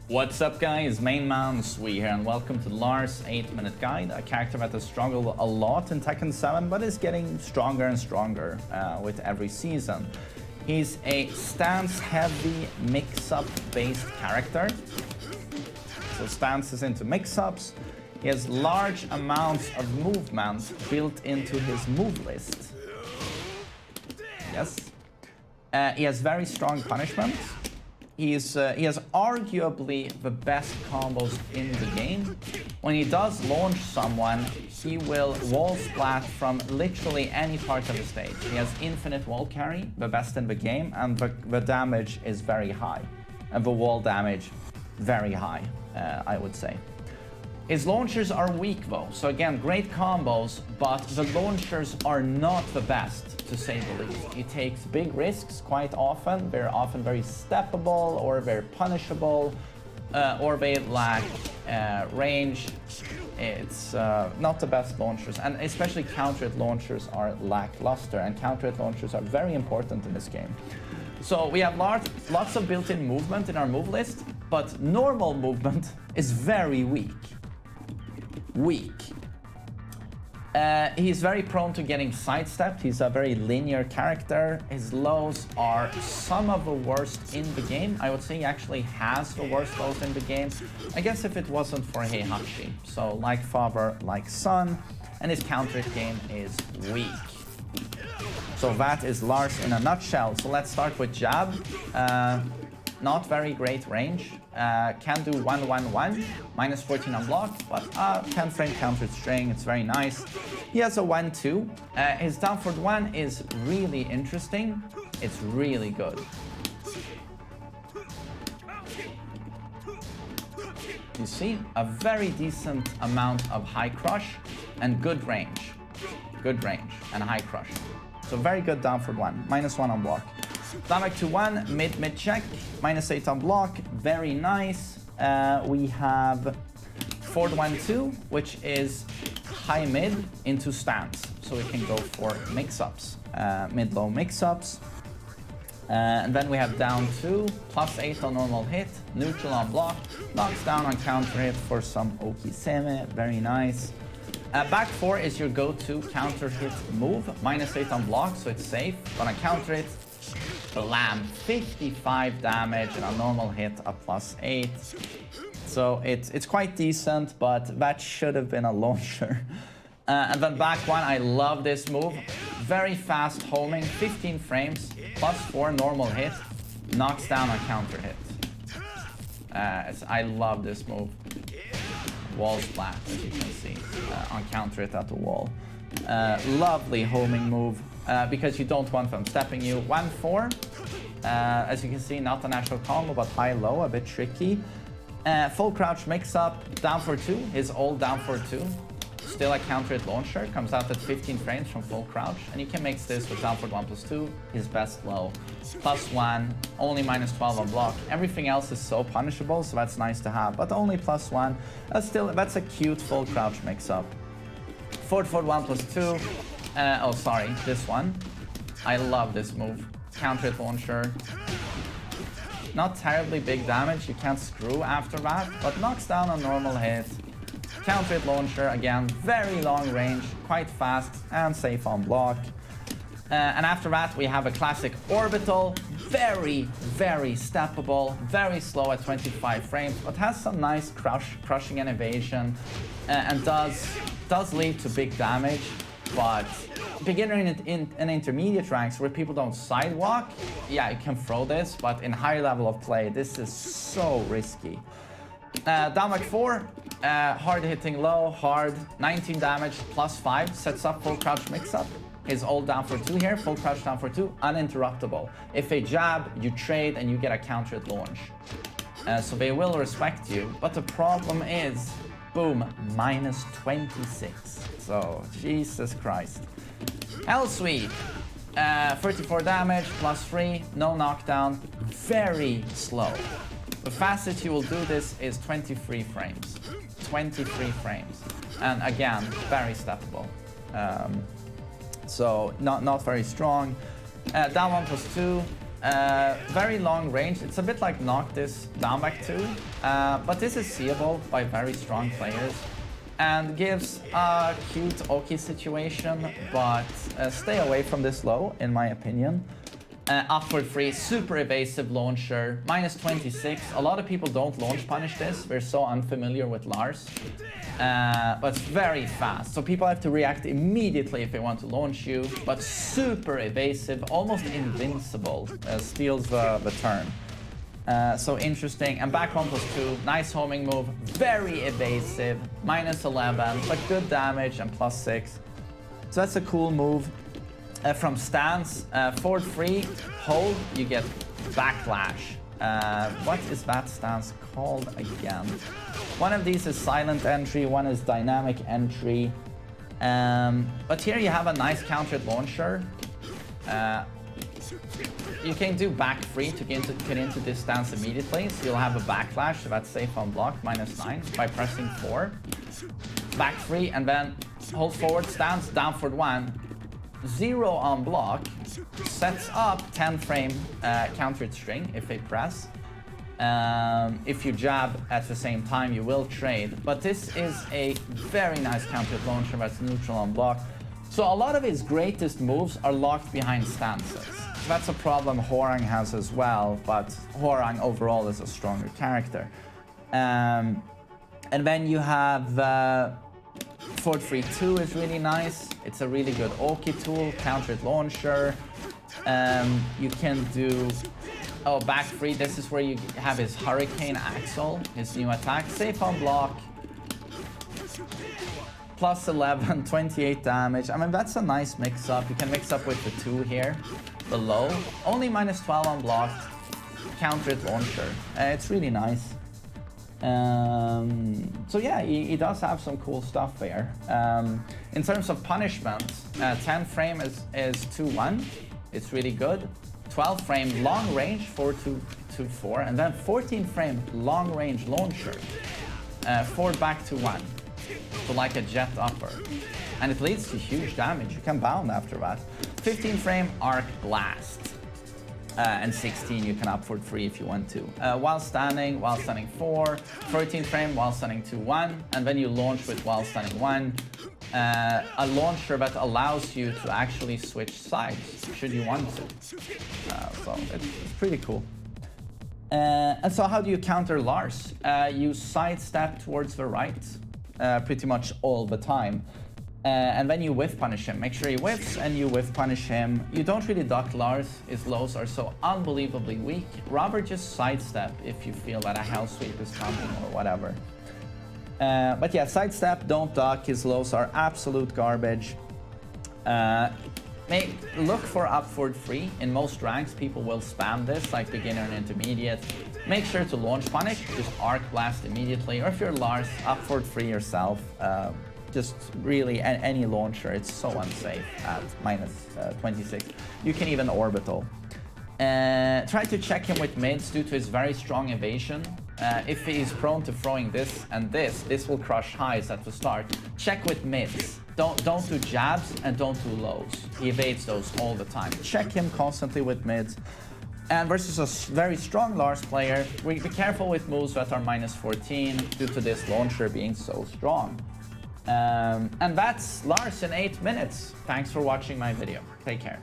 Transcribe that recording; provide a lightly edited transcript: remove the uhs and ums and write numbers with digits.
What's up guys, TheMainManSWE here and welcome to Lars 8-minute guide, a character that has struggled a lot in Tekken 7 but is getting stronger and stronger with every season. He's a stance-heavy mix-up based character. So stance is into mix-ups. He has large amounts of movement built into his move list. Yes. He has very strong punishment. He has arguably the best combos in the game. When he does launch someone, he will wall splat from literally any part of the stage. He has infinite wall carry, the best in the game, and the damage is very high. And the wall damage, very high, I would say. His launchers are weak though, so again, great combos, but the launchers are not the best, to say the least. He takes big risks quite often. They're often very steppable, or they're punishable, or they lack range. It's not the best launchers, and especially counter-hit launchers are lackluster, and counter-hit launchers are very important in this game. So we have lots of built-in movement in our move list, but normal movement is very weak. He's very prone to getting sidestepped. He's a very linear character. His lows are some of the worst in the game. I would say he actually has the worst lows in the game. I guess if it wasn't for Heihachi. So like father, like son, and his counter game is weak. So that is Lars in a nutshell. So let's start with jab. Not very great range. Can do 1-1-1, minus 14 on block, but 10 frame countered string, it's very nice. He has a 1-2. His down forward 1 is really interesting. It's really good. You see, a very decent amount of high crush and good range. Good range and high crush. So very good down forward 1, minus 1 on block. Down back to 1, mid check, minus 8 on block, very nice. We have forward 1-2, which is high mid into stance. So we can go for mix-ups, mid-low mix-ups. And then we have down 2, plus 8 on normal hit, neutral on block, knocks down on counter hit for some okiseme, very nice. Back 4 is your go-to counter hit move, minus 8 on block, so it's safe. But on counter hit, blam, 55 damage, and a normal hit a plus 8. So it's quite decent, but that should have been a launcher. And then back 1, I love this move. Very fast homing, 15 frames, plus 4 normal hit, knocks down on counter hit. I love this move. Wall splat, as you can see, on counter hit at the wall. Lovely homing move. Because you don't want them stepping you. 1-4, as you can see, not a natural combo, but high-low, a bit tricky. Full crouch mix-up, down for 2, his old down for 2. Still a counter-hit launcher, comes out at 15 frames from full crouch, and you can mix this with down for 1+2, his best low. +1, only minus 12 on block. Everything else is so punishable, so that's nice to have, but only +1. That's a cute full crouch mix-up. Forward 1+2. Oh, sorry, this one. I love this move. Counter hit launcher. Not terribly big damage, you can't screw after that, but knocks down on normal hit. Counter hit launcher, again, very long range, quite fast, and safe on block. And after that, we have a classic orbital. Very, very steppable, very slow at 25 frames, but has some nice crushing and evasion, and does lead to big damage. But beginner in intermediate ranks where people don't sidewalk, yeah, you can throw this, but in higher level of play, this is so risky. Down back 4, hard hitting low, hard, 19 damage, +5, sets up full crouch mix-up. His old down for 2 here, full crouch down for 2, uninterruptible. If they jab, you trade and you get a counter at launch. So they will respect you, but the problem is, boom, minus 26. So, Jesus Christ. L-Sweep, 34 damage, +3, no knockdown, very slow. The fastest you will do this is 23 frames. 23 frames. And again, very steppable. So, not very strong. Down 1+2, Very long range. It's a bit like knock this down back 2, but this is seeable by very strong players and gives a cute Oki situation, but stay away from this low, in my opinion. Upward 3, super evasive launcher, minus 26. A lot of people don't launch punish this. We're so unfamiliar with Lars. But it's very fast, so people have to react immediately if they want to launch you. But super evasive, almost invincible, steals the turn. So interesting. And back 1+2, nice homing move, very evasive, minus 11, but good damage and +6. So that's a cool move. From stance, forward 3, hold, you get backlash. What is that stance called again? One of these is silent entry, one is dynamic entry. But here you have a nice countered launcher. You can do back 3 to get into this stance immediately, so you'll have a backlash, so that's safe on block, -9, by pressing 4. Back 3, and then hold forward stance, down forward 1. 0 on block, sets up 10 frame countered string if they press. If you jab at the same time, you will trade. But this is a very nice countered launcher that's neutral on block. So a lot of his greatest moves are locked behind stances. That's a problem Hwoarang has as well, but Hwoarang overall is a stronger character. And then you have forward 3-2 is really nice. It's a really good Oki tool, countered launcher. You can do back 3. This is where you have his Hurricane Axle, his new attack, safe on block. +11, 28 damage. I mean, that's a nice mix-up. You can mix up with the 2 here below. Only -12 on block, countered launcher. It's really nice. So yeah, he does have some cool stuff there. In terms of punishment, 10 frame is 2-1. It's really good. 12 frame long range, 4-2-4, and then 14 frame long range launcher, 4 back to 1. So like a jet upper. And it leads to huge damage. You can bound after that. 15 frame arc blast. And 16 you can upward 3 if you want to. While standing 4, 13 frame while standing 2-1, and then you launch with while standing 1. A launcher that allows you to actually switch sides, should you want to. So it's pretty cool. And so how do you counter Lars? You sidestep towards the right pretty much all the time. And then you whiff punish him. Make sure he whiffs and you whiff punish him. You don't really duck Lars. His lows are so unbelievably weak. Rather just sidestep if you feel that a hell sweep is coming or whatever. But yeah, sidestep, don't duck. His lows are absolute garbage. Look for upward 3. In most ranks, people will spam this, like beginner and intermediate. Make sure to launch punish, just arc blast immediately. Or if you're Lars, upward 3 yourself. Just really any launcher, it's so unsafe at -26. You can even orbital. Try to check him with mids due to his very strong evasion. If he's prone to throwing this and this will crush highs at the start. Check with mids. Don't do jabs and don't do lows. He evades those all the time. Check him constantly with mids. And versus a very strong Lars player, be careful with moves that are -14 due to this launcher being so strong. And that's Lars in 8 minutes. Thanks for watching my video. Take care.